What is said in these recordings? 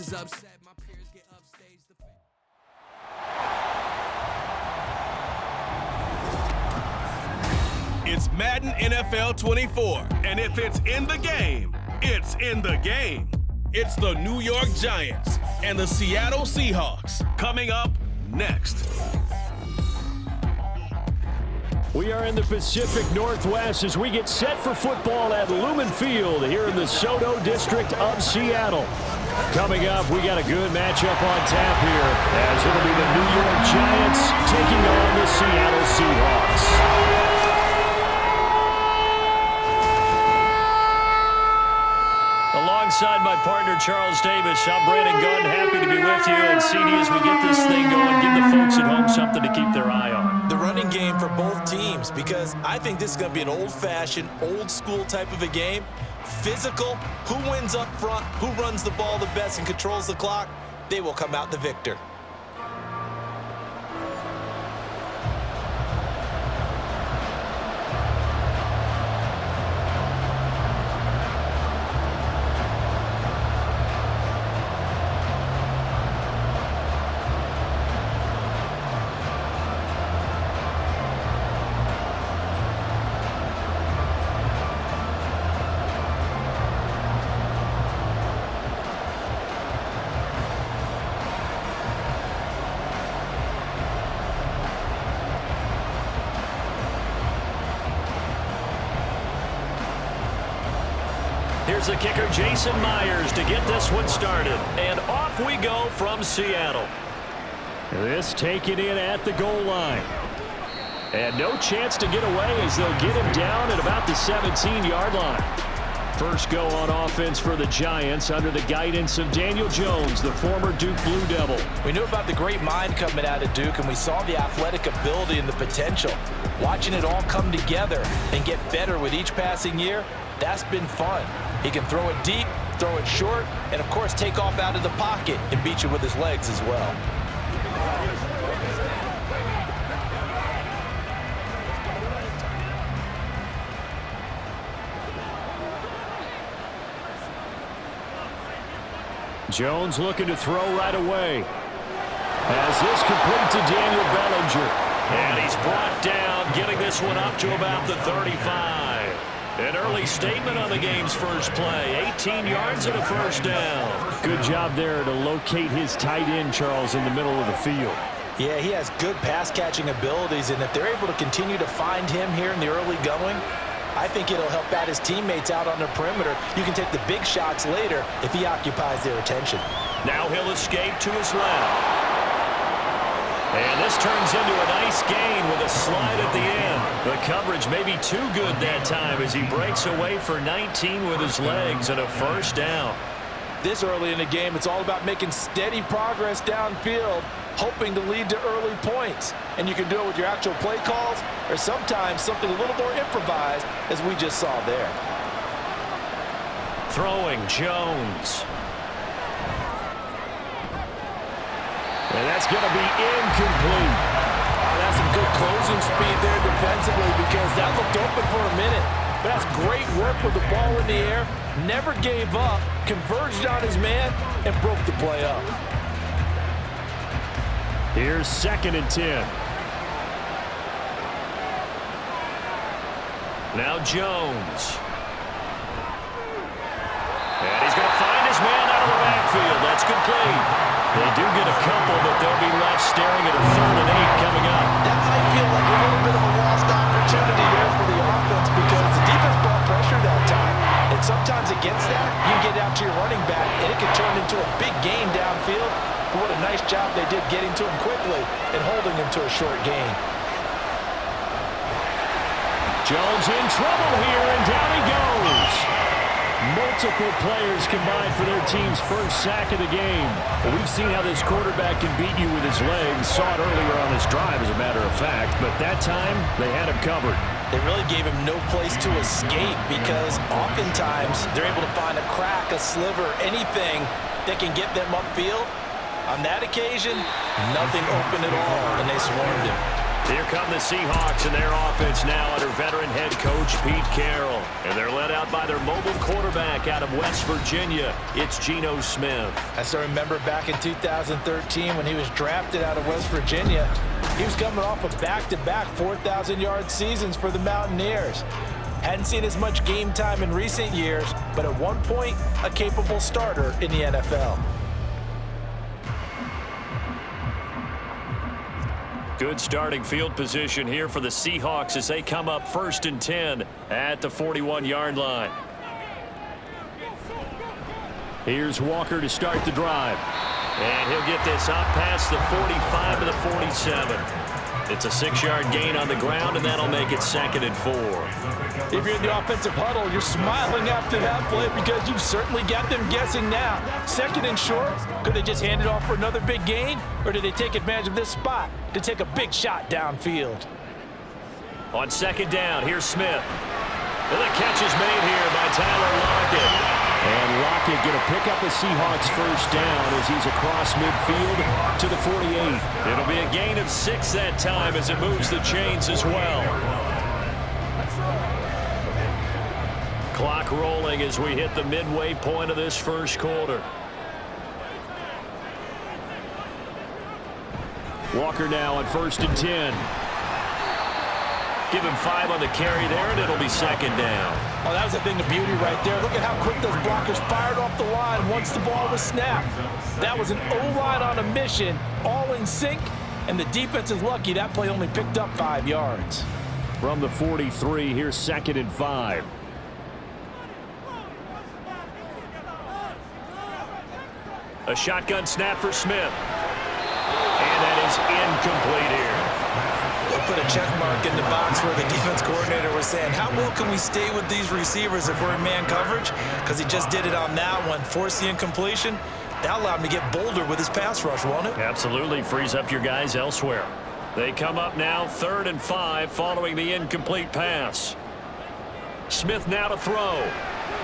is upset. My peers get upstage. It's Madden NFL 24, and if it's in the game, it's in the game. It's the New York Giants and the Seattle Seahawks coming up next. We are in the Pacific Northwest as we get set for football at Lumen Field here in the Soto District of Seattle. Coming up, we got a good matchup on tap here as it'll be the New York Giants taking on the Seattle Seahawks. Alongside my partner, Charles Davis, I'm Brandon Gunn. Happy to be with you. And CD, as we get this thing going, give the folks at home something to keep their eye on. The running game for both teams, because I think this is going to be an old-fashioned, old-school type of a game. Physical, who wins up front, who runs the ball the best and controls the clock, they will come out the victor. Here's the kicker, Jason Myers, to get this one started. And off we go from Seattle. This taken in at the goal line. And no chance to get away as they'll get him down at about the 17-yard line. First go on offense for the Giants under the guidance of Daniel Jones, the former Duke Blue Devil. We knew about the great mind coming out of Duke, and we saw the athletic ability and the potential. Watching it all come together and get better with each passing year, that's been fun. He can throw it deep, throw it short, and of course take off out of the pocket and beat you with his legs as well. Jones looking to throw right away. As this complete to Daniel Bellinger. And he's brought down, getting this one up to about the 35. An early statement on the game's first play. 18 yards and a first down. Good job there to locate his tight end, Charles, in the middle of the field. Yeah, he has good pass-catching abilities, and if they're able to continue to find him here in the early going, I think it'll help out his teammates out on the perimeter. You can take the big shots later if he occupies their attention. Now he'll escape to his left. And this turns into a nice gain with a slide at the end. The coverage may be too good that time as he breaks away for 19 with his legs and a first down. This early in the game, it's all about making steady progress downfield, hoping to lead to early points. And you can do it with your actual play calls or sometimes something a little more improvised, as we just saw there. Throwing Jones. And that's going to be incomplete. That's some good closing speed there defensively because that looked open for a minute. But that's great work with the ball in the air. Never gave up, converged on his man, and broke the play up. Here's 2nd and 10. Now Jones. And he's going to find his man out of the backfield. That's complete. They do get a couple, but they'll be left staring at a 3rd and 8 coming up. That might feel like a little bit of a lost opportunity there for the offense because the defense brought pressure that time. And sometimes against that, you get out to your running back, and it can turn into a big gain downfield. But what a nice job they did getting to him quickly and holding him to a short gain. Jones in trouble here, and down he goes. Multiple players combined for their team's first sack of the game. Well, we've seen how this quarterback can beat you with his legs. Saw it earlier on this drive, as a matter of fact. But that time, they had him covered. They really gave him no place to escape because oftentimes they're able to find a crack, a sliver, anything that can get them upfield. On that occasion, nothing open at all, and they swarmed him. Here come the Seahawks and their offense now under veteran head coach Pete Carroll. And they're led out by their mobile quarterback out of West Virginia. It's Geno Smith. I still remember back in 2013 when he was drafted out of West Virginia. He was coming off of back-to-back 4,000-yard seasons for the Mountaineers. Hadn't seen as much game time in recent years, but at one point, a capable starter in the NFL. Good starting field position here for the Seahawks as they come up 1st and 10 at the 41-yard line. Here's Walker to start the drive. And he'll get this up past the 45 to the 47. It's a 6-yard gain on the ground, and that'll make it 2nd and 4. If you're in the offensive huddle, you're smiling after that play because you've certainly got them guessing now. 2nd and short, could they just hand it off for another big gain? Or do they take advantage of this spot to take a big shot downfield? On 2nd down, here's Smith. And the catch is made here by Tyler Lockett. And Lockett going to pick up the Seahawks 1st down as he's across midfield to the 48. It'll be a gain of 6 that time as it moves the chains as well. Clock rolling as we hit the midway point of this 1st quarter. Walker now on 1st and 10. Give him 5 on the carry there, and it'll be 2nd down. Oh, that was a thing of beauty right there. Look at how quick those blockers fired off the line once the ball was snapped. That was an O-line on a mission, all in sync, and the defense is lucky that play only picked up 5 yards. From the 43, here's 2nd and 5. A shotgun snap for Smith. And that is incomplete here. They'll put a check mark in the box where the defense coordinator was saying, how well can we stay with these receivers if we're in man coverage? Because he just did it on that one, forced the incompletion. That allowed him to get bolder with his pass rush, won't it? Absolutely frees up your guys elsewhere. They come up now 3rd and 5 following the incomplete pass. Smith now to throw.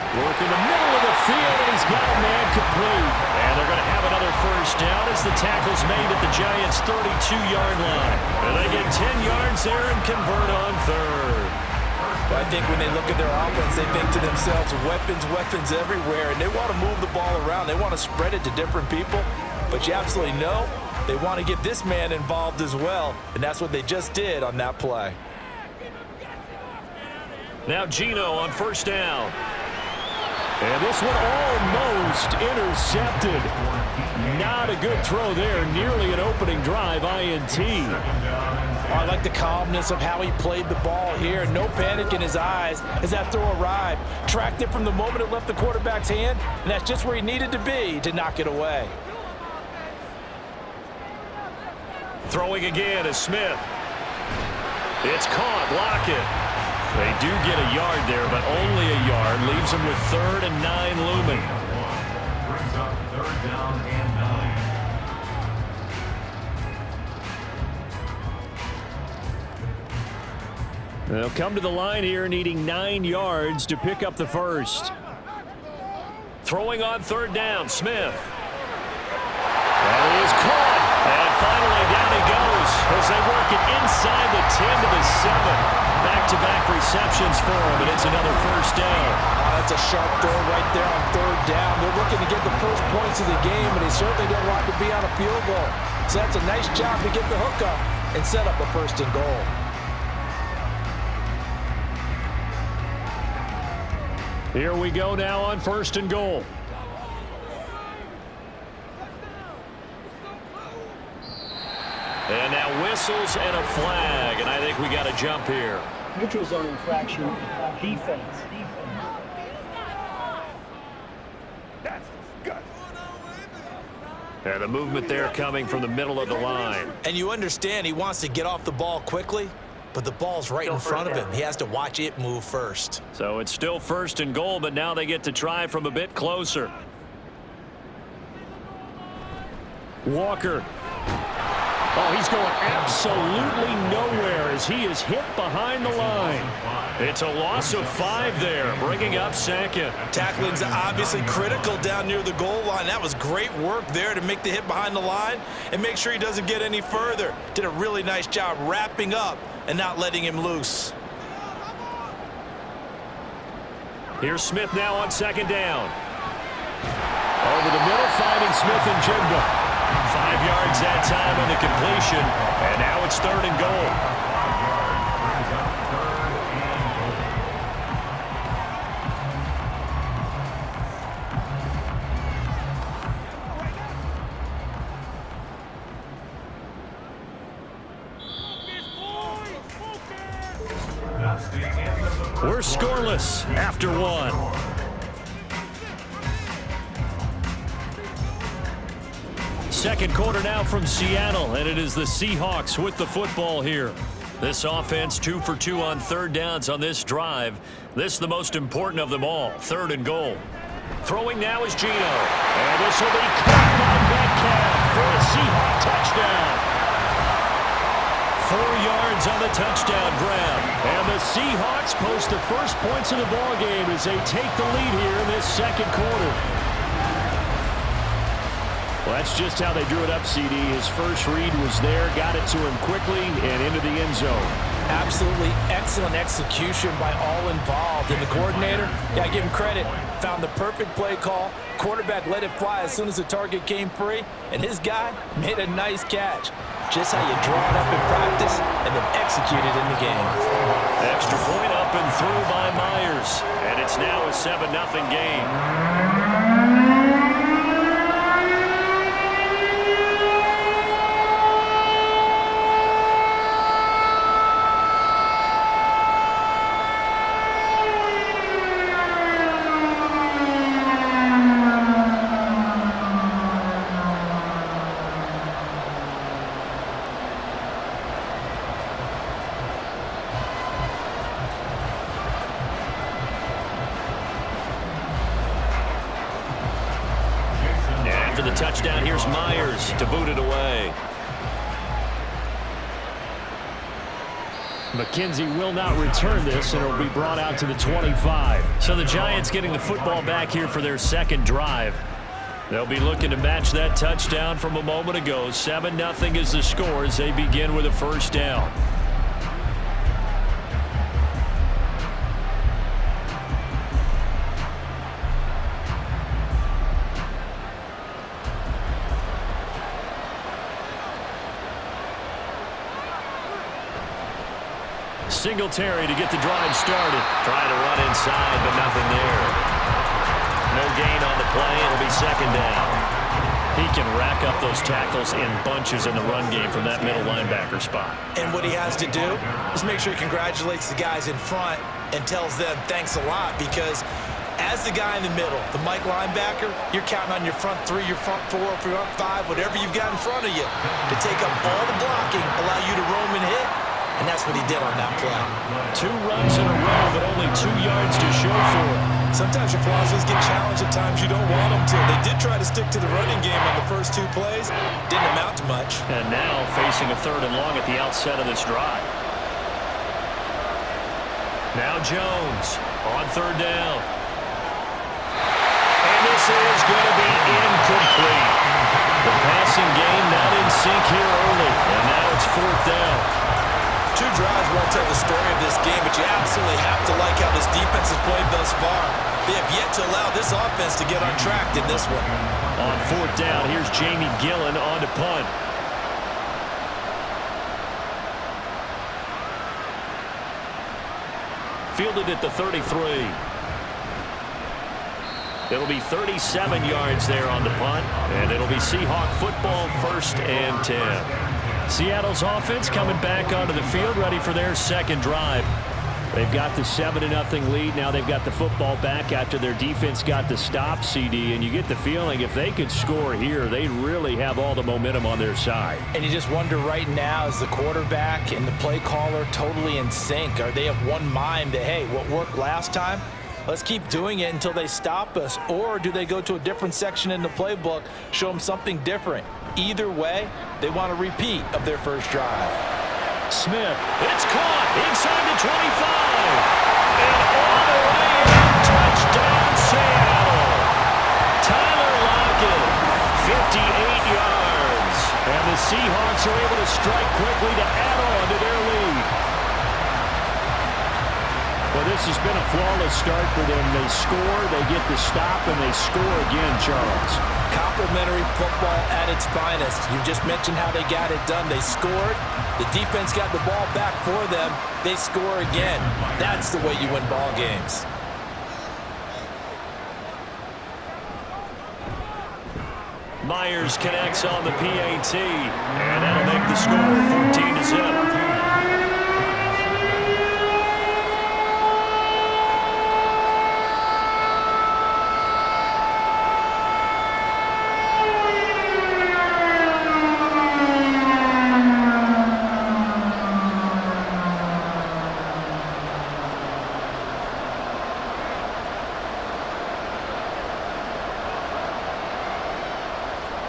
Work in the middle of the field, and he's got a man complete. And they're going to have another 1st down as the tackle's made at the Giants' 32-yard line. And they get 10 yards there and convert on 3rd. Well, I think when they look at their offense, they think to themselves, weapons everywhere, and they want to move the ball around. They want to spread it to different people. But you absolutely know they want to get this man involved as well, and that's what they just did on that play. Now Geno on 1st down. And this one almost intercepted. Not a good throw there. Nearly an opening drive INT. Oh, I like the calmness of how he played the ball here. No panic in his eyes as that throw arrived. Tracked it from the moment it left the quarterback's hand, and that's just where he needed to be to knock it away. Throwing again is Smith. It's caught. Lockett. They do get a yard there, but only a yard. Leaves them with 3rd and 9 looming. Brings up 3rd down and 9. They'll come to the line here needing 9 yards to pick up the 1st. Throwing on 3rd down, Smith. That is caught. And finally down he goes as they work it inside the 10 to the 7. Back-to-back receptions for him, and it's another 1st down. That's a sharp throw right there on 3rd down. They're looking to get the first points of the game, and they certainly don't want to be on a field goal. So that's a nice job to get the hook up and set up a 1st and goal. Here we go now on 1st and goal. And now whistles and a flag, and I think we got a jump here. Neutral zone infraction, defense. That's good. And the movement there coming from the middle of the line. And you understand he wants to get off the ball quickly, but the ball's right in front of him. He has to watch it move first. So it's still 1st and goal, but now they get to try from a bit closer. Oh, he's going absolutely nowhere as he is hit behind the line. It's a loss of 5 there, bringing up second. Tackling's obviously critical down near the goal line. That was great work there to make the hit behind the line and make sure he doesn't get any further. Did a really nice job wrapping up and not letting him loose. Here's Smith now on second down. Over the middle, finding Smith and Jigba. 5 yards that time on the completion, and now it's 3rd and goal. We're scoreless after 1. Second quarter now from Seattle, and it is the Seahawks with the football here. This offense 2 for 2 on 3rd downs on this drive. This is the most important of them all, 3rd and goal. Throwing now is Geno, and this will be caught by Metcalf for a Seahawk touchdown. 4 yards on the touchdown grab, and the Seahawks post the first points of the ball game as they take the lead here in this second quarter. Well, that's just how they drew it up, CD. His first read was there, got it to him quickly, and into the end zone. Absolutely excellent execution by all involved. And the coordinator, gotta give him credit, found the perfect play call. Quarterback let it fly as soon as the target came free, and his guy made a nice catch. Just how you draw it up in practice and then execute it in the game. Extra point up and through by Myers, and it's now a 7-0 game. After the touchdown, here's Myers to boot it away. McKenzie will not return this, and it'll be brought out to the 25. So the Giants getting the football back here for their second drive. They'll be looking to match that touchdown from a moment ago. 7-0 is the score as they begin with a first down. Singletary to get the drive started. Trying to run inside, but nothing there. No gain on the play. It'll be second down. He can rack up those tackles in bunches in the run game from that middle linebacker spot. And what he has to do is make sure he congratulates the guys in front and tells them thanks a lot, because as the guy in the middle, the Mike linebacker, you're counting on your front 3, your front 4, your front 5, whatever you've got in front of you to take up all the blocking, allow you to roam and hit. And that's what he did on that play. 2 runs in a row, but only 2 yards to show for it. Sometimes your Flosses get challenged at times you don't want them to. They did try to stick to the running game on the first 2 plays. Didn't amount to much. And now facing a 3rd and long at the outset of this drive. Now Jones on 3rd down. And this is going to be incomplete. The passing game not in sync here early. And now it's 4th down. 2 drives won't tell the story of this game, but you absolutely have to like how this defense has played thus far. They have yet to allow this offense to get on track in this one. On 4th down, here's Jamie Gillen on to punt. Fielded at the 33. It'll be 37 yards there on the punt, and it'll be Seahawk football, 1st and 10. Seattle's offense coming back onto the field, ready for their second drive. They've got the 7-0 lead. Now they've got the football back after their defense got the stop, CD, and you get the feeling if they could score here, they really have all the momentum on their side. And you just wonder right now, is the quarterback and the play caller totally in sync? Are they of one mind that, hey, what worked last time, Let's keep doing it until they stop us. Or do they go to a different section in the playbook, show them something different? Either way, they want a repeat of their first drive. Smith, it's caught inside the 25. And all the way in, touchdown Seattle. Tyler Lockett, 58 yards. And the Seahawks are able to strike quickly to add on to their lead. Well, this has been a flawless start for them. They score, they get the stop, and they score again, Charles. Complimentary football at its finest. You just mentioned how they got it done. They scored. The defense got the ball back for them. They score again. That's the way you win ball games. Myers connects on the PAT, and that'll make the score 14-0.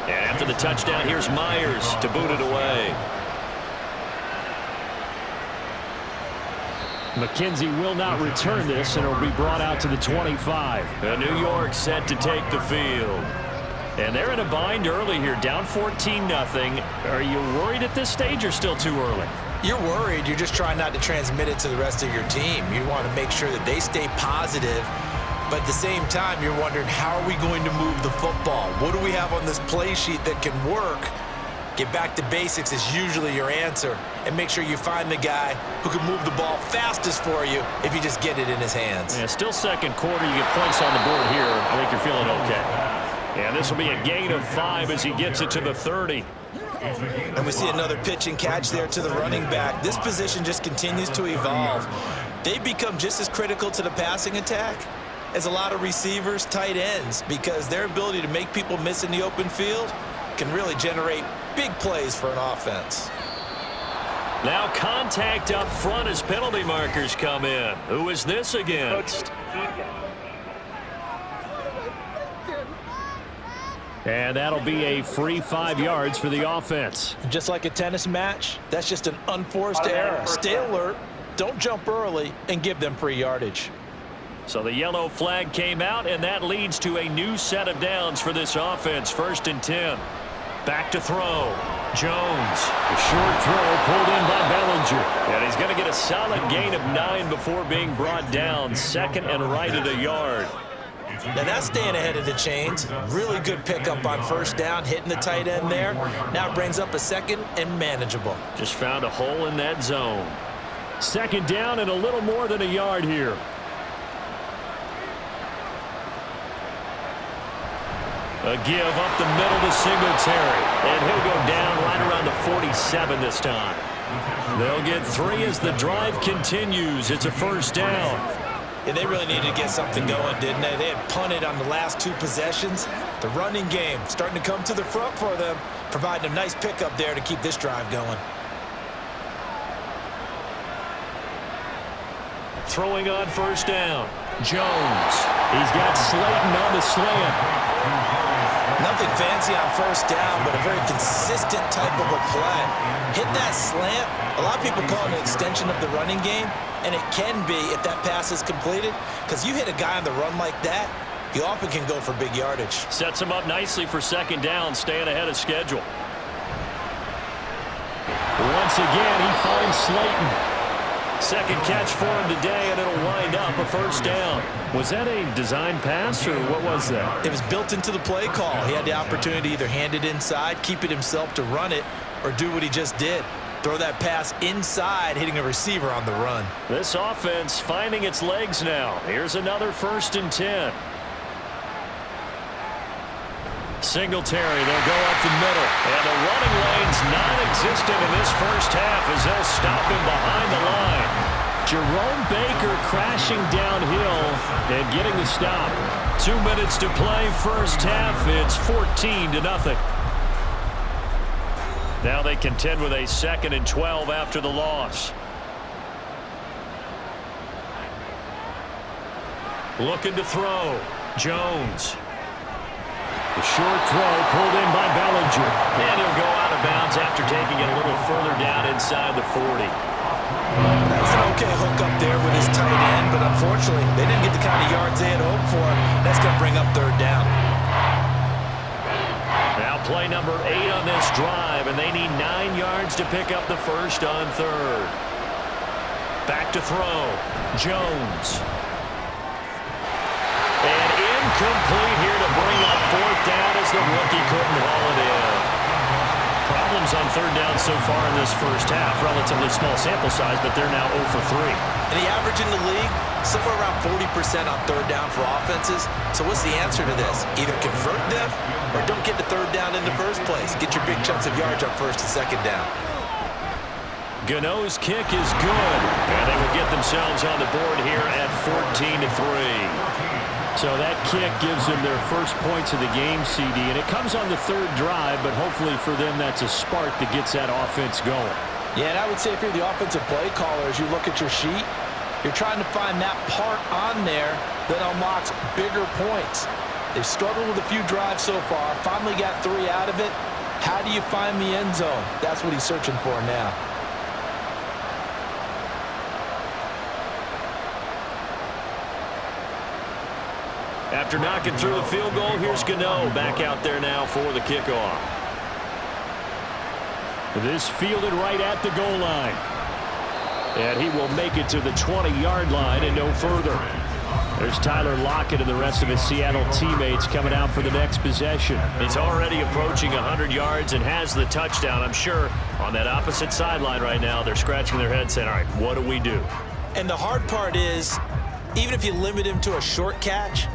After the touchdown, here's Myers to boot it away. McKenzie will not return this, and it'll be brought out to the 25. And New York set to take the field. And they're in a bind early here, down 14-0. Are you worried at this stage or still too early? You're worried. You're just trying not to transmit it to the rest of your team. You want to make sure that they stay positive. But at the same time, you're wondering, how are we going to move the football? What do we have on this play sheet that can work? Get back to basics is usually your answer. And make sure you find the guy who can move the ball fastest for you if you just get it in his hands. Yeah, still second quarter. You get points on the board here. I think you're feeling okay. And this will be a gain of 5 as he gets it to the 30. And we see another pitch and catch there to the running back. This position just continues to evolve. They become just as critical to the passing attack as a lot of receivers, tight ends, because their ability to make people miss in the open field can really generate big plays for an offense. Now contact up front as penalty markers come in. Who is this against? And that'll be a free 5 yards for the offense. Just like a tennis match, that's just an unforced error. Stay alert, don't jump early, and give them free yardage. So the yellow flag came out, and that leads to a new set of downs for this offense. 1st and 10. Back to throw. Jones. A short throw pulled in by Bellinger. And he's going to get a solid gain of 9 before being brought down. 2nd and right at a yard. Now that's staying ahead of the chains. Really good pickup on 1st down, hitting the tight end there. Now it brings up a 2nd and manageable. Just found a hole in that zone. 2nd down and a little more than a yard here. A give up the middle to Singletary. And he'll go down right around the 47 this time. They'll get 3 as the drive continues. It's a 1st down. Yeah, they really needed to get something going, didn't they? They had punted on the last 2 possessions. The running game starting to come to the front for them, providing a nice pickup there to keep this drive going. Throwing on 1st down. Jones. He's got Slayton on the slant. Nothing fancy on 1st down, but a very consistent type of a play. Hit that slant. A lot of people call it an extension of the running game, and it can be if that pass is completed, because you hit a guy on the run like that, you often can go for big yardage. Sets him up nicely for 2nd down, staying ahead of schedule. Once again, he finds Slayton. 2nd catch for him today, and it'll wind up a 1st down. Was that a design pass, or what was that? It was built into the play call. He had the opportunity to either hand it inside, keep it himself to run it, or do what he just did. Throw that pass inside, hitting a receiver on the run. This offense finding its legs now. Here's another 1st and 10. Singletary, they'll go up the middle. And the running lane's non-existent in this 1st half as they'll stop him behind the line. Jerome Baker crashing downhill and getting the stop. 2 minutes to play, 1st half. It's 14-0. Now they contend with a 2nd and 12 after the loss. Looking to throw. Jones. The short throw pulled in by Bellinger. And he'll go out of bounds after taking it a little further down inside the 40. That was an okay hook up there with his tight end, but unfortunately, they didn't get the kind of yards they had hoped for. That's going to bring up third down. Now play number 8 on this drive, and they need 9 yards to pick up the first on third. Back to throw. Jones. And incomplete here to bring up fourth down as the rookie couldn't haul it in. Problems on third down so far in this first half. Relatively small sample size, but they're now 0 for 3. And the average in the league, somewhere around 40% on third down for offenses. So what's the answer to this? Either convert them or don't get to third down in the first place. Get your big chunks of yards on first and second down. Gano's kick is good, and they will get themselves on the board here at 14-3. So that kick gives them their first points of the game, CD, and it comes on the third drive, but hopefully for them that's a spark that gets that offense going. Yeah, and I would say if you're the offensive play caller, as you look at your sheet, you're trying to find that part on there that unlocks bigger points. They've struggled with a few drives so far, finally got 3 out of it. How do you find the end zone? That's what he's searching for now. After knocking through the field goal, here's Gano back out there now for the kickoff. This fielded right at the goal line. And he will make it to the 20-yard line and no further. There's Tyler Lockett and the rest of his Seattle teammates coming out for the next possession. He's already approaching 100 yards and has the touchdown. I'm sure on that opposite sideline right now, they're scratching their heads saying, all right, what do we do? And the hard part is, even if you limit him to a short catch,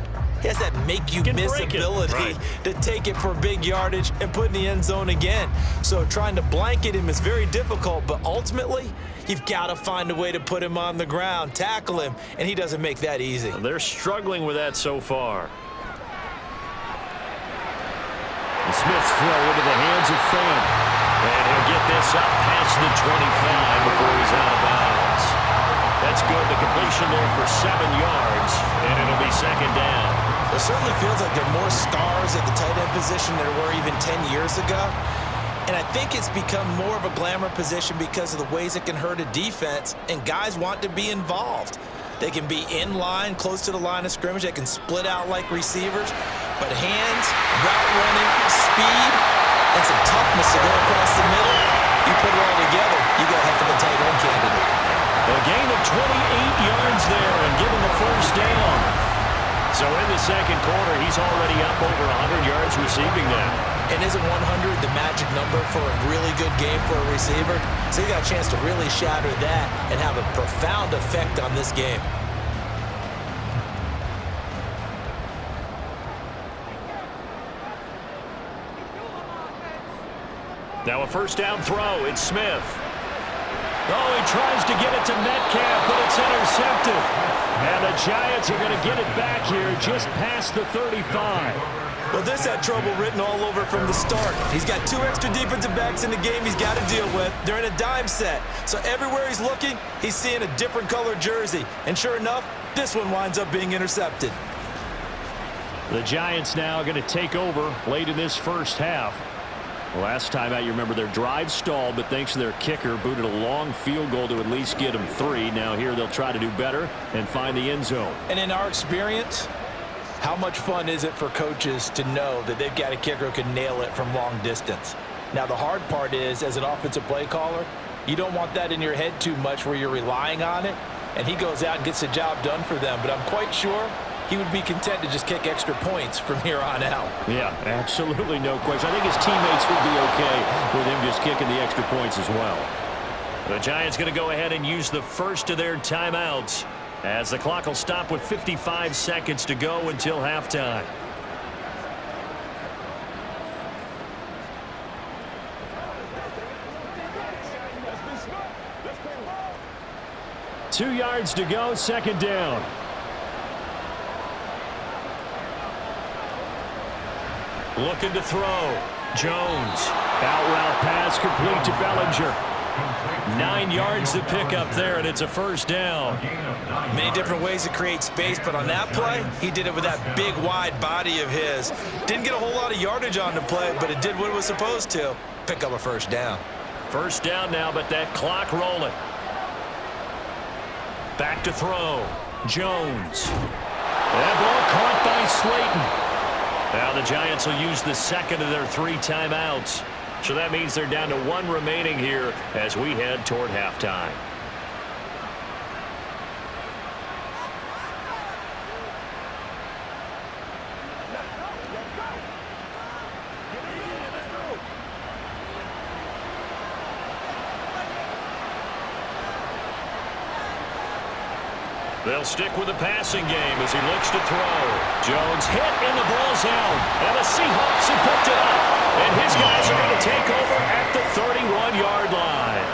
he has that make-you-miss ability to take it for big yardage and put in the end zone again. So trying to blanket him is very difficult, but ultimately, you've got to find a way to put him on the ground, tackle him, and he doesn't make that easy. They're struggling with that so far. And Smith's throw into the hands of Fan. And he'll get this up past the 25 before he's out of bounds. That's good. The completion there for 7 yards, and it'll be second down. It certainly feels like there are more stars at the tight end position than there were even 10 years ago. And I think it's become more of a glamour position because of the ways it can hurt a defense, and guys want to be involved. They can be in line, close to the line of scrimmage. They can split out like receivers. But hands, route running, speed, and some toughness to go across the middle, you put it all together, you got a heck of a tight end candidate. A gain of 28 yards there and given the first down. So in the second quarter, he's already up over 100 yards receiving now. And isn't 100 the magic number for a really good game for a receiver? So you got a chance to really shatter that and have a profound effect on this game. Now a first down throw. It's Smith. Oh, he tries to get it to Metcalf, but it's intercepted. And the Giants are going to get it back here just past the 35. Well, this had trouble written all over from the start. He's got 2 extra defensive backs in the game he's got to deal with. They're in a dime set. So everywhere he's looking, he's seeing a different color jersey. And sure enough, this one winds up being intercepted. The Giants now going to take over late in this first half. Last time out, you remember their drive stalled, but thanks to their kicker, booted a long field goal to at least get them 3. Now here they'll try to do better and find the end zone. And in our experience, how much fun is it for coaches to know that they've got a kicker who can nail it from long distance? Now the hard part is, as an offensive play caller, you don't want that in your head too much where you're relying on it, and he goes out and gets the job done for them. But I'm quite sure he would be content to just kick extra points from here on out. Yeah, absolutely no question. I think his teammates would be okay with him just kicking the extra points as well. The Giants going to go ahead and use the first of their timeouts as the clock will stop with 55 seconds to go until halftime. Two yards to go, second down. Looking to throw. Jones. Out route pass complete to Bellinger. 9 yards to pick up there, and it's a first down. Many different ways to create space, but on that play, he did it with that big, wide body of his. Didn't get a whole lot of yardage on the play, but it did what it was supposed to. Pick up a first down. First down now, but that clock rolling. Back to throw. Jones. That ball caught by Slayton. Now the Giants will use the second of their 3 timeouts. So that means they're down to 1 remaining here as we head toward halftime. They'll stick with the passing game as he looks to throw. Jones hit and the ball's out. And the Seahawks have picked it up. And his guys are going to take over at the 31-yard line.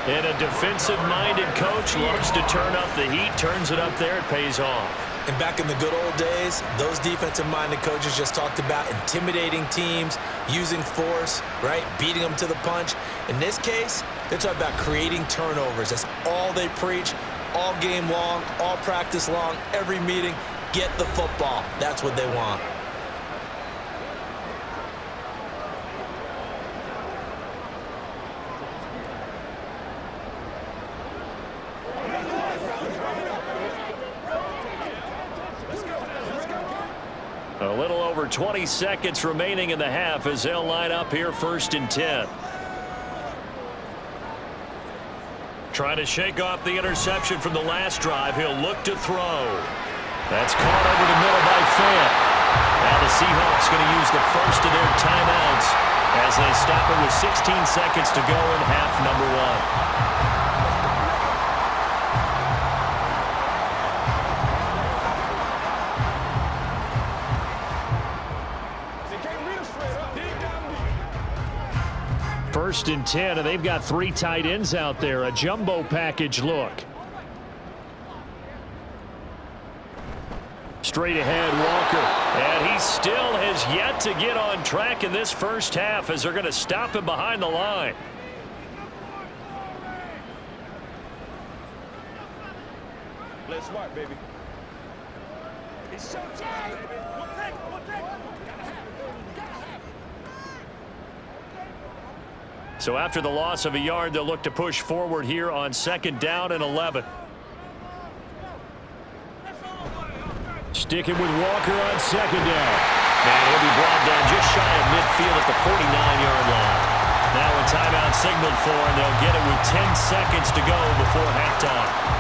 And a defensive-minded coach loves to turn up the heat, turns it up there, it pays off. And back in the good old days, those defensive-minded coaches just talked about intimidating teams, using force, right, beating them to the punch. In this case, they're talking about creating turnovers. That's all they preach. All game long, all practice long, every meeting, get the football. That's what they want. A little over 20 seconds remaining in the half as they'll line up here 1st and 10. Trying to shake off the interception from the last drive. He'll look to throw. That's caught over the middle by Fant. Now the Seahawks going to use the first of their timeouts as they stop it with 16 seconds to go in half number 1. First and 10, and they've got 3 tight ends out there. A jumbo package look. Straight ahead, Walker. And he still has yet to get on track in this first half as they're going to stop him behind the line. Play smart, baby. It's showtime. So after the loss of a yard, they'll look to push forward here on 2nd down and 11. Sticking with Walker on 2nd down. And he'll be brought down just shy of midfield at the 49-yard line. Now a timeout signaled for, and they'll get it with 10 seconds to go before halftime.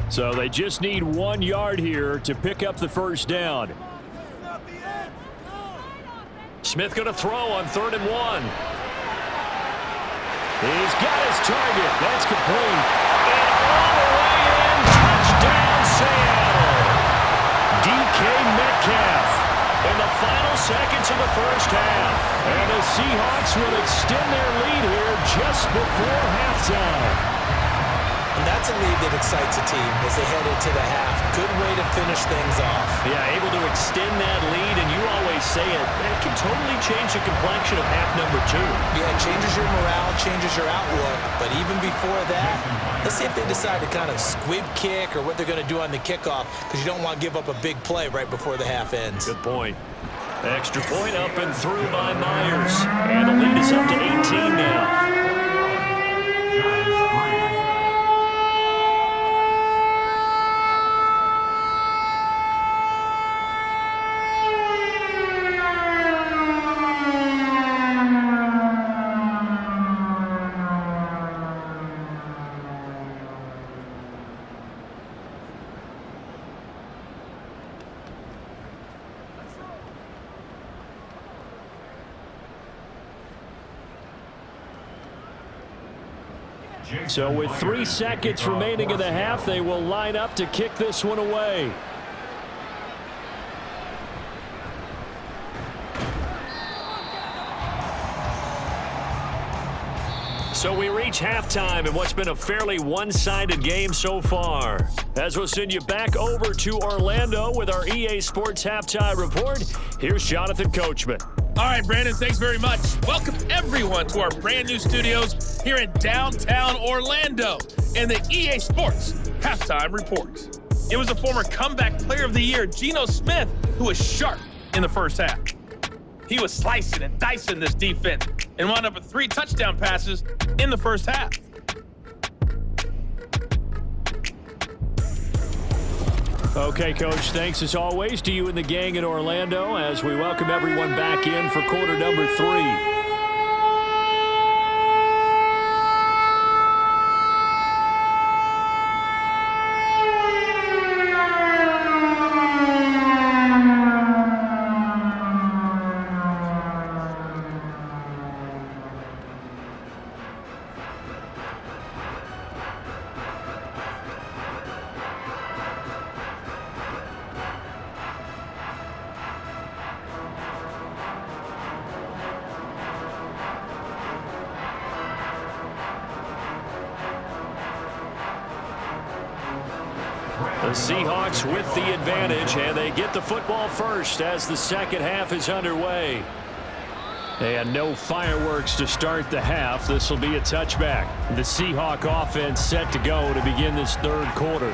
So they just need 1 yard here to pick up the first down. Smith going to throw on 3rd and 1. He's got his target. That's complete. And all the way in. Touchdown, Seattle. DK Metcalf in the final seconds of the first half. And the Seahawks will extend their lead here just before halftime. And that's a lead that excites a team as they head into the half. Good way to finish things off. Yeah, able to extend that lead, and you always say it can totally change the complexion of half number 2. Yeah, it changes your morale, changes your outlook. But even before that, let's see if they decide to kind of squib kick or what they're going to do on the kickoff, because you don't want to give up a big play right before the half ends. Good point. Extra point up and through by Myers. And the lead is up to 18 now. So with 3 seconds remaining in the half, they will line up to kick this one away. So we reach halftime in what's been a fairly one-sided game so far. As we'll send you back over to Orlando with our EA Sports Halftime Report, here's Jonathan Coachman. All right, Brandon, thanks very much. Welcome, everyone, to our brand new studios here in downtown Orlando and the EA Sports Halftime Report. It was a former comeback player of the year, Geno Smith, who was sharp in the first half. He was slicing and dicing this defense and wound up with 3 touchdown passes in the first half. Okay, Coach, thanks as always to you and the gang in Orlando as we welcome everyone back in for quarter number 3. The Seahawks with the advantage, and they get the football first as the second half is underway. And no fireworks to start the half. This will be a touchback. The Seahawk offense set to go to begin this third quarter.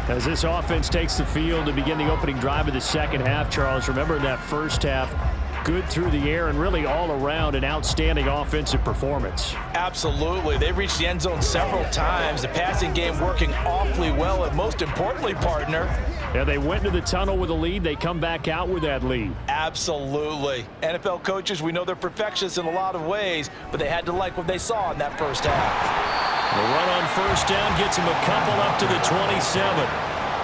As this offense takes the field to begin the opening drive of the second half, Charles, remember in that first half, good through the air and really all around an outstanding offensive performance. Absolutely. They reached the end zone several times. The passing game working awfully well, and most importantly, partner. Yeah, they went into the tunnel with a lead. They come back out with that lead. Absolutely. NFL coaches, we know they're perfectionists in a lot of ways, but they had to like what they saw in that first half. The run on first down gets him a couple up to the 27.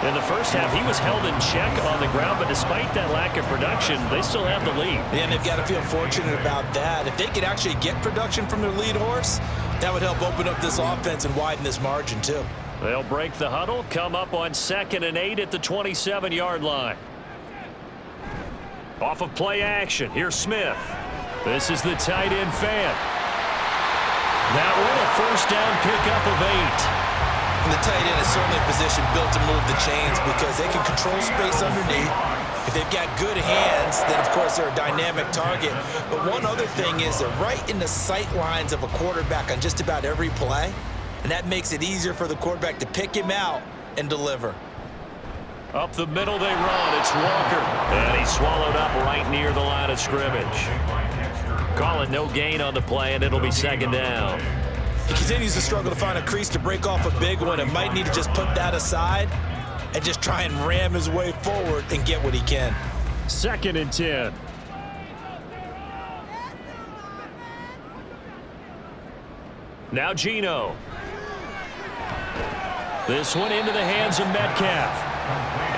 In the first half, he was held in check on the ground, but despite that lack of production, they still have the lead. And they've got to feel fortunate about that. If they could actually get production from their lead horse, that would help open up this offense and widen this margin, too. They'll break the huddle, come up on 2nd and 8 at the 27-yard line. Off of play action, here's Smith. This is the tight end fan. That one, a first down pickup of 8. And the tight end is certainly a position built to move the chains because they can control space underneath. If they've got good hands, then of course they're a dynamic target. But one other thing is they're right in the sight lines of a quarterback on just about every play. And that makes it easier for the quarterback to pick him out and deliver. Up the middle they run. It's Walker. And he's swallowed up right near the line of scrimmage. Calling no gain on the play, and it'll be 2nd down. He continues to struggle to find a crease to break off a big one and might need to just put that aside and just try and ram his way forward and get what he can. 2nd and 10. Now Geno. This one into the hands of Metcalf.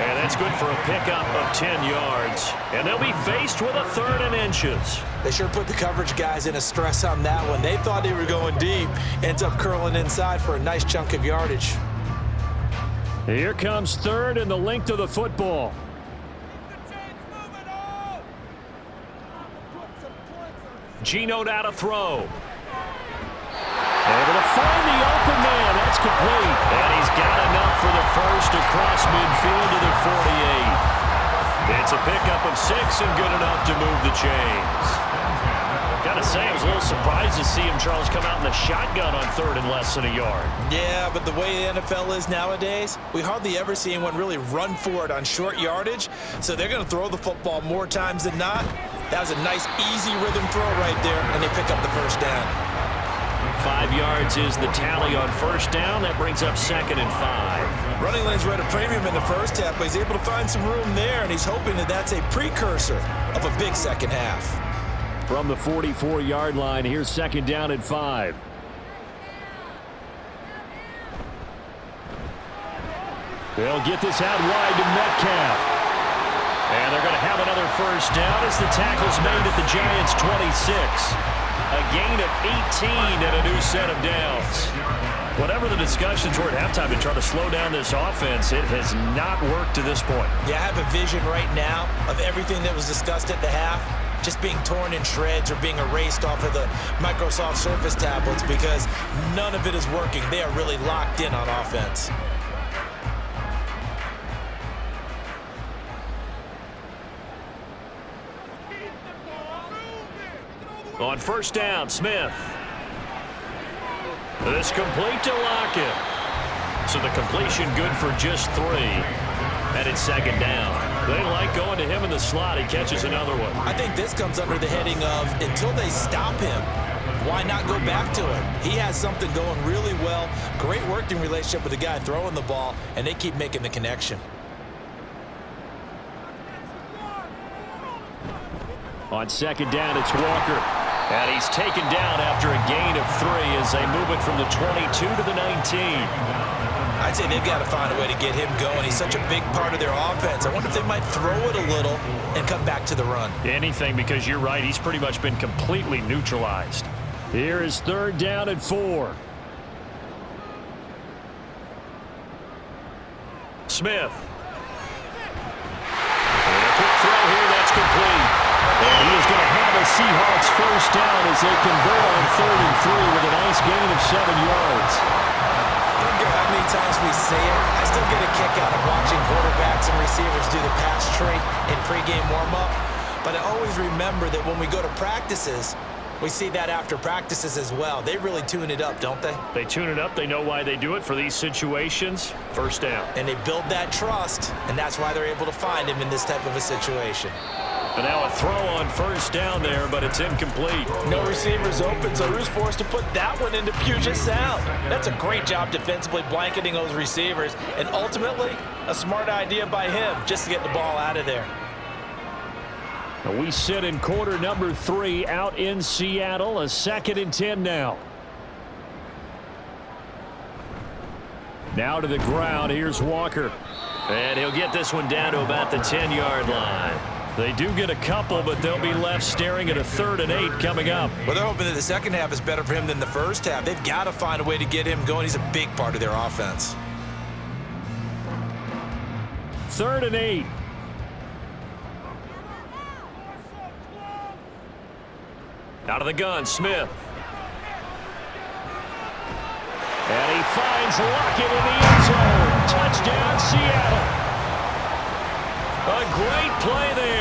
And that's good for a pickup of 10 yards. And they'll be faced with a 3rd and inches. They sure put the coverage guys in a stress on that one. They thought they were going deep. Ends up curling inside for a nice chunk of yardage. Here comes 3rd and the length of the football. Geno now to throw. Able to find the open man. That's complete. And he's got enough for the first across midfield to the 48. It's a pickup of 6 and good enough to move the chains. Gotta say, I was a little surprised to see him, Charles, come out in the shotgun on 3rd and less than a yard. Yeah, but the way the NFL is nowadays, we hardly ever see anyone really run for it on short yardage. So they're going to throw the football more times than not. That was a nice, easy rhythm throw right there, and they pick up the first down. 5 yards is the tally on first down. That brings up 2nd and 5. Running lanes were at a premium in the first half, but he's able to find some room there, and he's hoping that that's a precursor of a big second half. From the 44-yard line, here's 2nd down and 5. They'll get this out wide to Metcalf. And they're going to have another first down as the tackle's made at the Giants' 26. A gain of 18 and a new set of downs. Whatever the discussions were at halftime to try to slow down this offense, it has not worked to this point. Yeah, I have a vision right now of everything that was discussed at the half just being torn in shreds or being erased off of the Microsoft Surface tablets because none of it is working. They are really locked in on offense. On first down, Smith. This complete to Lockett. So the completion good for just 3. And it's second down. They like going to him in the slot. He catches another one. I think this comes under the heading of until they stop him, why not go back to him? He has something going really well. Great working relationship with the guy throwing the ball, and they keep making the connection. On second down, it's Walker. And he's taken down after a gain of 3 as they move it from the 22 to the 19. I'd say they've got to find a way to get him going. He's such a big part of their offense. I wonder if they might throw it a little and come back to the run. Anything, because you're right. He's pretty much been completely neutralized. Here is third down and 4. Smith. And a quick throw here. That's complete. And he is going to have a Seahawks first down as they convert on 3rd and 3 with a nice gain of 7 yards. I don't care how many times we say it, I still get a kick out of watching quarterbacks and receivers do the pass tree in pregame warm-up. But I always remember that when we go to practices, we see that after practices as well. They really tune it up, don't they? They tune it up. They know why they do it for these situations. First down. And they build that trust, and that's why they're able to find him in this type of a situation. And now a throw on first down there, but it's incomplete. No receivers open, so who's forced to put that one into Puget Sound? That's a great job defensively blanketing those receivers, and ultimately, a smart idea by him just to get the ball out of there. And we sit in quarter number 3 out in Seattle, a 2nd and 10 now. Now to the ground, here's Walker. And he'll get this one down to about the 10-yard line. They do get a couple, but they'll be left staring at a 3rd and 8 coming up. Well, they're hoping that the second half is better for him than the first half. They've got to find a way to get him going. He's a big part of their offense. 3rd and 8. Out of the gun, Smith. And he finds Lockett in the end zone. Touchdown, Seattle. A great play there.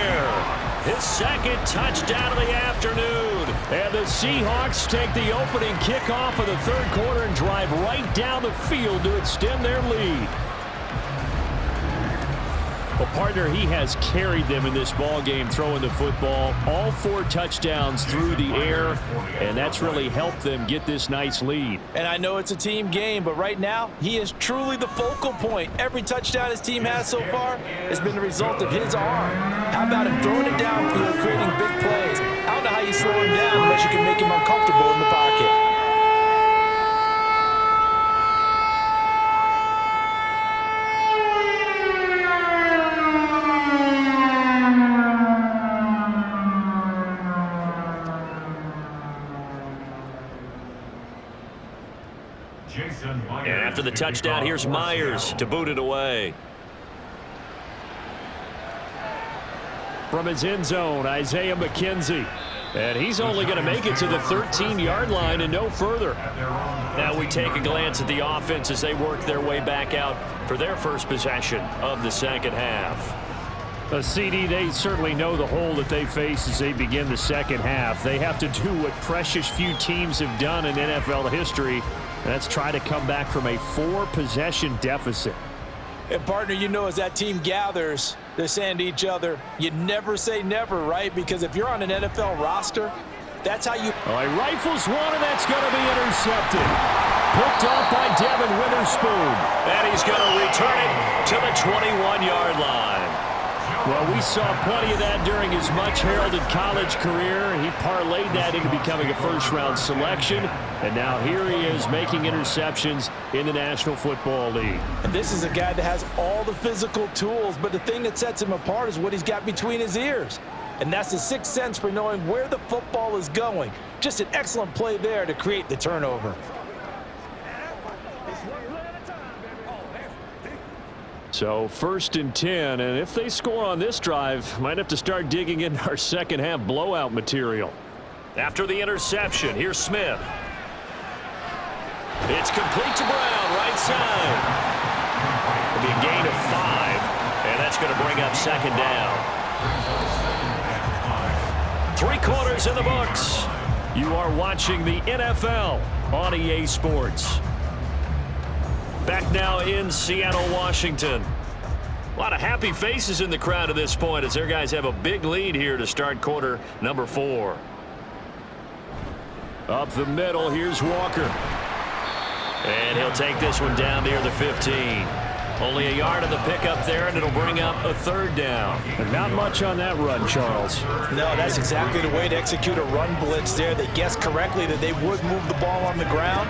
His 2nd touchdown of the afternoon. And the Seahawks take the opening kickoff of the 3rd quarter and drive right down the field to extend their lead. Well, partner, he has carried them in this ball game throwing the football. All 4 touchdowns through the air, and that's really helped them get this nice lead. And I know it's a team game, but right now, he is truly the focal point. Every touchdown his team has so far has been the result of his arm. How about him throwing it downfield, creating big plays? I don't know how you slow him down unless you can make him uncomfortable in the pocket. And after the touchdown, here's Myers to boot it away. From his end zone, Isaiah McKenzie. And he's only going to make it to the 13-yard line and no further. Now we take a glance at the offense as they work their way back out for their first possession of the second half. CD, they certainly know the hole that they face as they begin the second half. They have to do what precious few teams have done in NFL history. That's try to come back from a 4-possession deficit. And partner, you know, as that team gathers, they're saying to each other, you never say never, right? Because if you're on an NFL roster, that's how you... He rifles one, and that's going to be intercepted. Picked off by Devin Witherspoon. And he's going to return it to the 21-yard line. Well, we saw plenty of that during his much-heralded college career. He parlayed that into becoming a first-round selection. And now here he is making interceptions in the National Football League. And this is a guy that has all the physical tools, but the thing that sets him apart is what he's got between his ears. And that's the sixth sense for knowing where the football is going. Just an excellent play there to create the turnover. So 1st and 10, and if they score on this drive, might have to start digging in our second half blowout material. After the interception, here's Smith. It's complete to Brown, right side. It'll be a gain of 5, and that's going to bring up 2nd down. 3 quarters in the books. You are watching the NFL on EA Sports. Back now in Seattle, Washington. A lot of happy faces in the crowd at this point as their guys have a big lead here to start quarter number 4. Up the middle, here's Walker. And he'll take this one down near the 15. Only a yard on the pickup there, and it'll bring up a 3rd down. And not much on that run, Charles. No, that's exactly the way to execute a run blitz there. They guessed correctly that they would move the ball on the ground,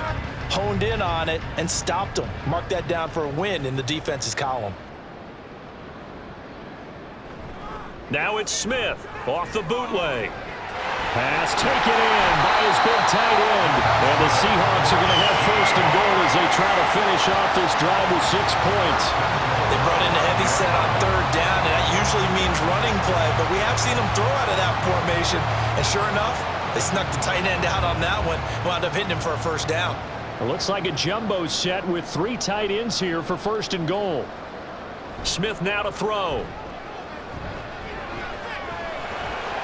honed in on it, and stopped them. Mark that down for a win in the defense's column. Now it's Smith off the bootleg. Pass taken in by his big tight end. And the Seahawks are going to have 1st and goal as they try to finish off this drive with 6 points. They brought in a heavy set on 3rd down, and that usually means running play, but we have seen them throw out of that formation. And sure enough, they snuck the tight end out on that one, wound up hitting him for a 1st down. It looks like a jumbo set with 3 tight ends here for 1st and goal. Smith now to throw.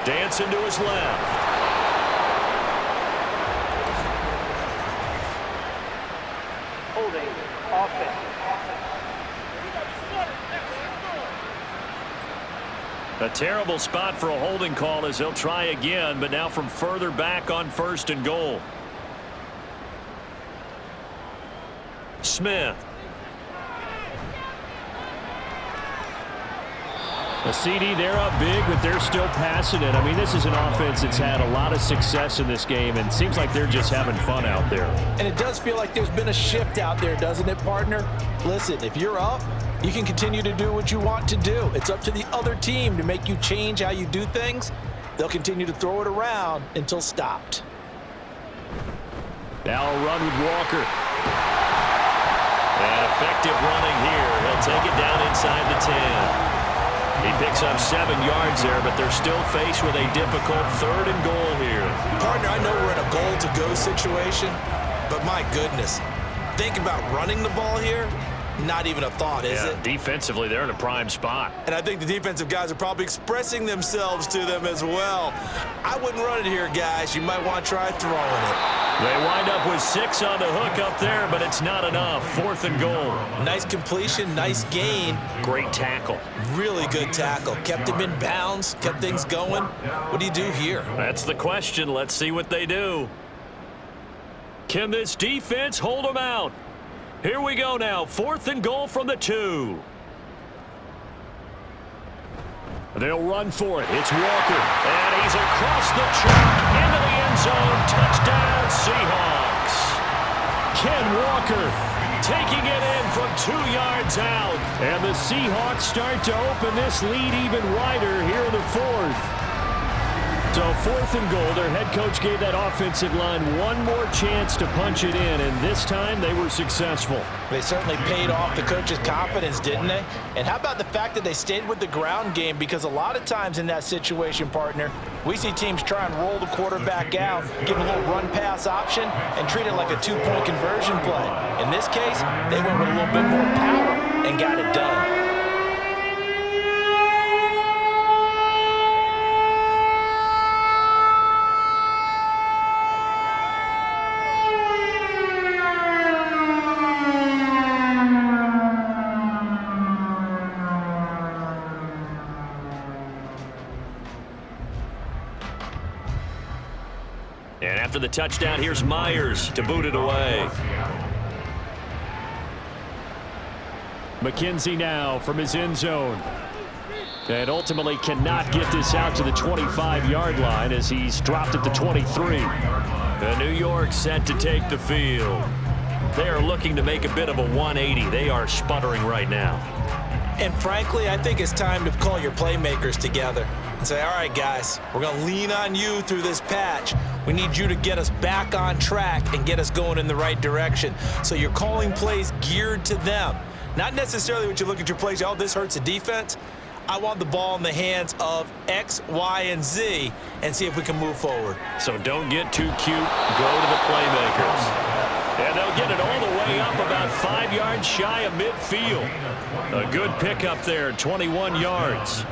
Dancing to his left. Holding offense. A terrible spot for a holding call as they'll try again, but now from further back on 1st and goal. Smith. A CD, they're up big, but they're still passing it. I mean, this is an offense that's had a lot of success in this game, and seems like they're just having fun out there. And it does feel like there's been a shift out there, doesn't it, partner? Listen, if you're up, you can continue to do what you want to do. It's up to the other team to make you change how you do things. They'll continue to throw it around until stopped. Now a run with Walker. And effective running here. He'll take it down inside the 10. He picks up 7 yards there, but they're still faced with a difficult 3rd and goal here. Partner, I know we're in a goal-to-go situation, but my goodness, think about running the ball here. Not even a thought, is it? Defensively, they're in a prime spot. And I think the defensive guys are probably expressing themselves to them as well. I wouldn't run it here, guys. You might want to try throwing it. They wind up with 6 on the hook up there, but it's not enough. 4th and goal. Nice completion, nice gain. Great tackle. Really good tackle. Kept him in bounds, kept things going. What do you do here? That's the question. Let's see what they do. Can this defense hold them out? Here we go now. 4th and goal from the 2. They'll run for it. It's Walker. And he's across the chalk into the end zone. Touchdown, Seahawks. Ken Walker taking it in from 2 yards out. And the Seahawks start to open this lead even wider here in the 4th. So 4th and goal, their head coach gave that offensive line one more chance to punch it in, and this time they were successful. They certainly paid off the coach's confidence, didn't they? And how about the fact that they stayed with the ground game? Because a lot of times in that situation, partner, we see teams try and roll the quarterback out, give him a little run-pass option, and treat it like a 2-point conversion play. In this case, they went with a little bit more power and got it done. And after the touchdown, here's Myers to boot it away. McKenzie now from his end zone. And ultimately cannot get this out to the 25-yard line as he's dropped at the 23. The New York set to take the field. They are looking to make a bit of a 180. They are sputtering right now. And frankly, I think it's time to call your playmakers together and say, all right, guys, we're going to lean on you through this patch. We need you to get us back on track and get us going in the right direction. So you're calling plays geared to them. Not necessarily when you look at your plays, oh, this hurts the defense. I want the ball in the hands of X, Y, and Z and see if we can move forward. So don't get too cute. Go to the playmakers. And they'll get it all the way up about 5 yards shy of midfield. A good pickup there, 21 yards.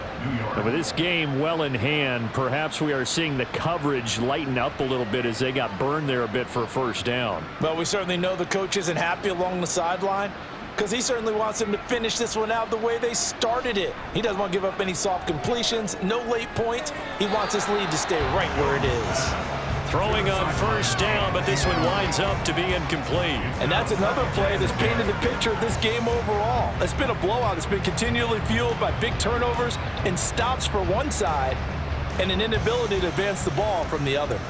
And with this game well in hand, perhaps we are seeing the coverage lighten up a little bit as they got burned there a bit for a first down. Well, we certainly know the coach isn't happy along the sideline because he certainly wants them to finish this one out the way they started it. He doesn't want to give up any soft completions, no late points. He wants this lead to stay right where it is. Throwing on first down, but this one winds up to be incomplete. And that's another play that's painted the picture of this game overall. It's been a blowout. It's been continually fueled by big turnovers and stops for one side and an inability to advance the ball from the other.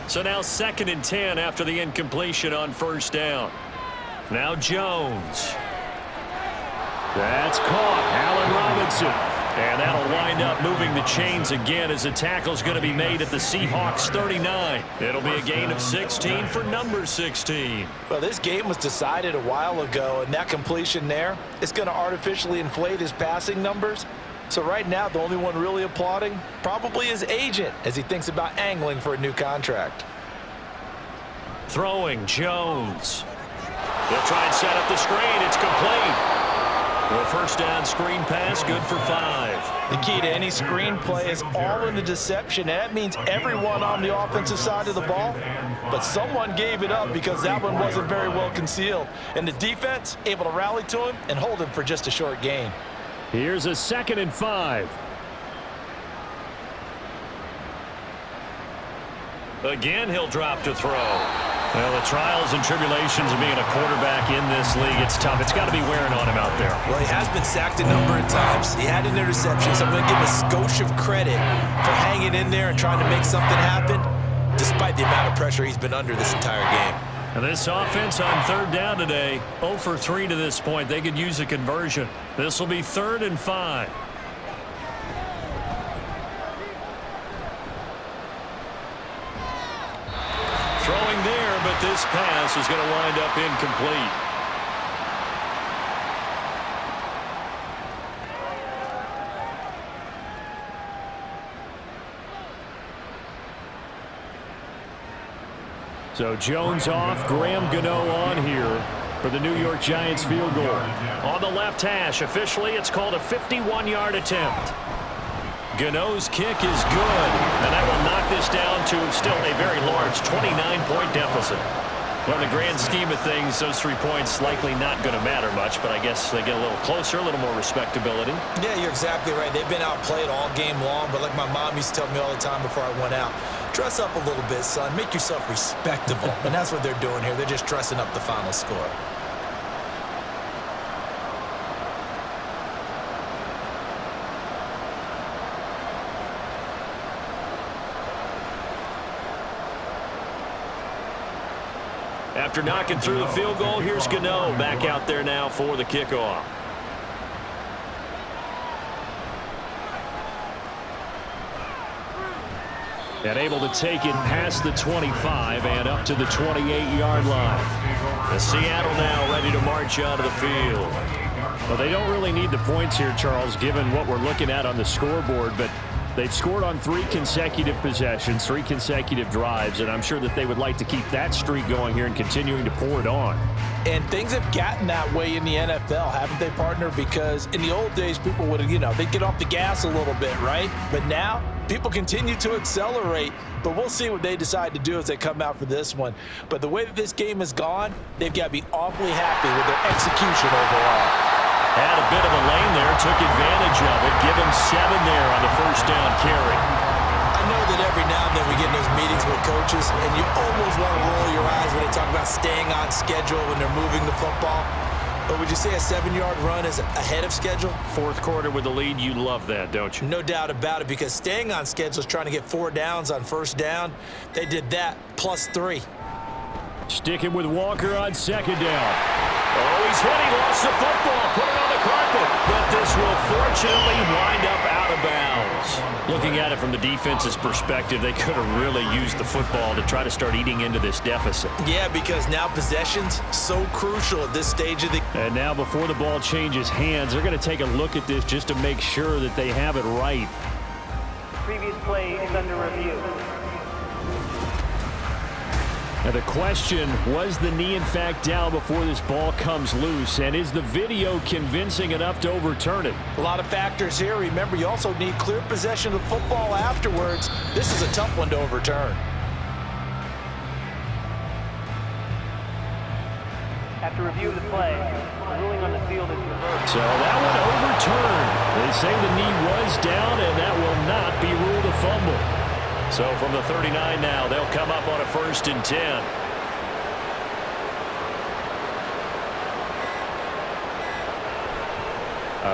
So now 2nd and 10 after the incompletion on first down. Now Jones. That's caught. Allen Robinson. And that'll wind up moving the chains again as the tackle's going to be made at the Seahawks 39. It'll be a gain of 16 for number 16. Well, this game was decided a while ago, and that completion there is going to artificially inflate his passing numbers. So right now, the only one really applauding probably his agent as he thinks about angling for a new contract. Throwing Jones. They'll try and set up the screen. It's complete. Well, first down screen pass, good for 5. The key to any screen play is all in the deception. And that means everyone on the offensive side of the ball. But someone gave it up because that one wasn't very well concealed. And the defense able to rally to him and hold him for just a short gain. Here's a 2nd and 5. Again, he'll drop to throw. Well, the trials and tribulations of being a quarterback in this league, it's tough. It's got to be wearing on him out there. Well, he has been sacked a number of times. He had an interception, so I'm going to give him a skosh of credit for hanging in there and trying to make something happen, despite the amount of pressure he's been under this entire game. And this offense on 3rd down today, 0 for 3 to this point. They could use a conversion. This will be 3rd and 5. Throwing there, but this pass is going to wind up incomplete. So Jones off, Graham Gano on here for the New York Giants field goal. On the left hash, officially it's called a 51-yard attempt. Gano's kick is good, and that will knock this down to still a very large 29-point deficit. Well, in the grand scheme of things, those 3 points likely not going to matter much, but I guess they get a little closer, a little more respectability. Yeah, you're exactly right. They've been outplayed all game long, but like my mom used to tell me all the time before I went out, dress up a little bit, son. Make yourself respectable. And that's what they're doing here. They're just dressing up the final score. After knocking through the field goal, here's Gano back out there now for the kickoff. And able to take it past the 25 and up to the 28-yard line. The Seattle now ready to march out of the field. Well, they don't really need the points here, Charles, given what we're looking at on the scoreboard, but they've scored on 3 consecutive possessions, 3 consecutive drives, and I'm sure that they would like to keep that streak going here and continuing to pour it on. And things have gotten that way in the NFL, haven't they, partner? Because in the old days, people would have, they'd get off the gas a little bit, right? But now, people continue to accelerate. But we'll see what they decide to do as they come out for this one. But the way that this game has gone, they've got to be awfully happy with their execution overall. Had a bit of a lane there, took advantage of it. Give him 7 there on the first down carry. I know that every now and then we get in those meetings with coaches, and you almost want to roll your eyes when they talk about staying on schedule when they're moving the football. But would you say a 7-yard run is ahead of schedule? 4th quarter with the lead, you love that, don't you? No doubt about it, because staying on schedule is trying to get 4 downs on first down. They did that, plus 3. Sticking with Walker on 2nd down. Oh, he's hit. He lost the football. Put it on the carpet. But this will fortunately wind up out of bounds. Looking at it from the defense's perspective, they could have really used the football to try to start eating into this deficit. Yeah, because now possession's so crucial at this stage of the... And now before the ball changes hands, they're going to take a look at this just to make sure that they have it right. Previous play is under review. Now the question, was the knee in fact down before this ball comes loose? And is the video convincing enough to overturn it? A lot of factors here. Remember, you also need clear possession of football afterwards. This is a tough one to overturn. After review of the play, the ruling on the field is reversed. So that one overturned. They say the knee was down, and that will not be ruled a fumble. So from the 39 now, they'll come up on a 1st and 10.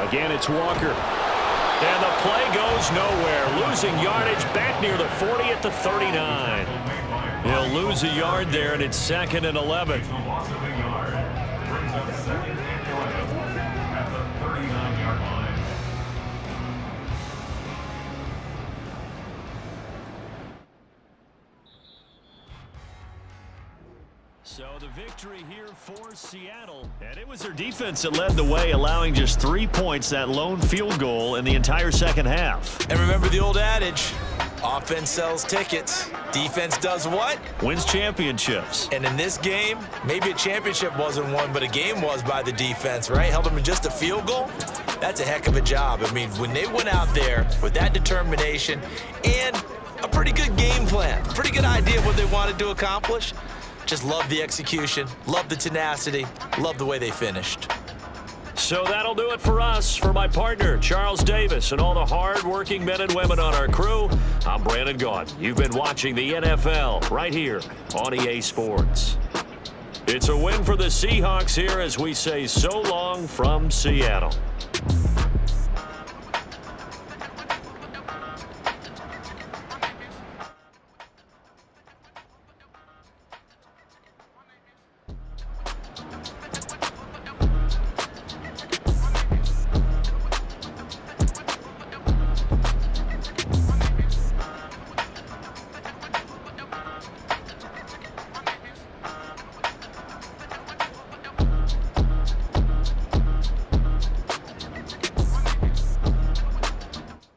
Again, it's Walker. And the play goes nowhere. Losing yardage back near the 40 at the 39. He'll lose a yard there, and it's 2nd and 11. So the victory here for Seattle. And it was their defense that led the way, allowing just 3 points, that lone field goal in the entire second half. And remember the old adage, offense sells tickets. Defense does what? Wins championships. And in this game, maybe a championship wasn't won, but a game was by the defense, right? Held them to just a field goal. That's a heck of a job. I mean, when they went out there with that determination and a pretty good game plan, pretty good idea of what they wanted to accomplish, just love the execution, love the tenacity, love the way they finished. So that'll do it for us. For my partner, Charles Davis, and all the hard-working men and women on our crew, I'm Brandon Gaughan. You've been watching the NFL right here on EA Sports. It's a win for the Seahawks here as we say so long from Seattle.